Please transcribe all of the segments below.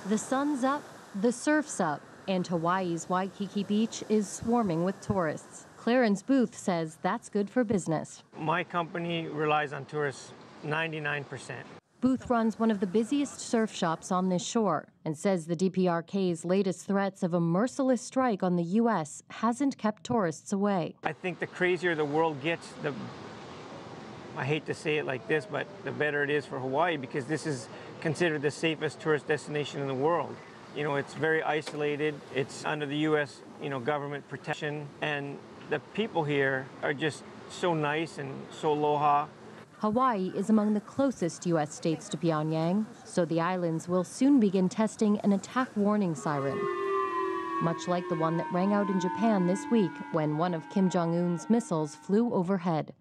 The sun's up, the surf's up, and Hawaii's Waikiki Beach is swarming with tourists. Clarence Booth says that's good for business. My company relies on tourists 99%. Booth runs one of the busiest surf shops on this shore and says the DPRK's latest threats of a merciless strike on the U.S. hasn't kept tourists away. I think the crazier the world gets, I hate to say it like this, but the better it is for Hawaii, because this is considered the safest tourist destination in the world. You know, it's very isolated. It's under the U.S. Government protection, and the people here are just so nice and so aloha. Hawaii is among the closest U.S. states to Pyongyang, so the islands will soon begin testing an attack warning siren, much like the one that rang out in Japan this week when one of Kim Jong-un's missiles flew overhead.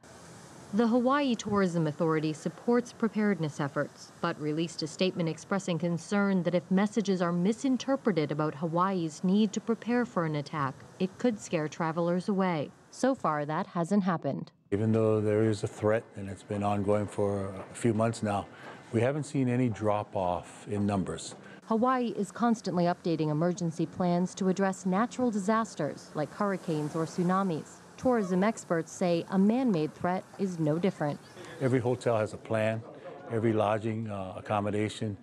The Hawaii Tourism Authority supports preparedness efforts, but released a statement expressing concern that if messages are misinterpreted about Hawaii's need to prepare for an attack, it could scare travelers away. So far, that hasn't happened. Even though there is a threat, and it's been ongoing for a few months now, we haven't seen any drop-off in numbers. Hawaii is constantly updating emergency plans to address natural disasters like hurricanes or tsunamis. Tourism experts say a man-made threat is no different. Every hotel has a plan. Every lodging accommodation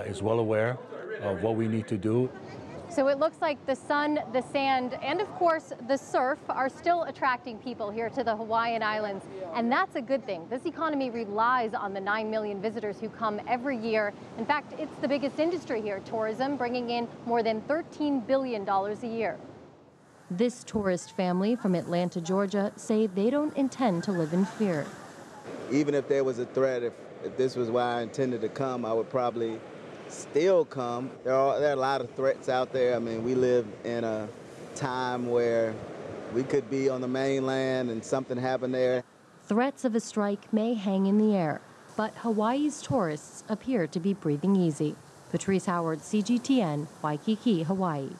is well aware of what we need to do. So it looks like the sun, the sand, and of course the surf are still attracting people here to the Hawaiian Islands, and that's a good thing. This economy relies on the 9 million visitors who come every year. In fact, it's the biggest industry here, tourism, bringing in more than $13 billion a year. This tourist family from Atlanta, Georgia, say they don't intend to live in fear. Even if there was a threat, if this was why I intended to come, I would probably still come. There are a lot of threats out there. I mean, we live in a time where we could be on the mainland and something happen there. Threats of a strike may hang in the air, but Hawaii's tourists appear to be breathing easy. Patrice Howard, CGTN, Waikiki, Hawaii.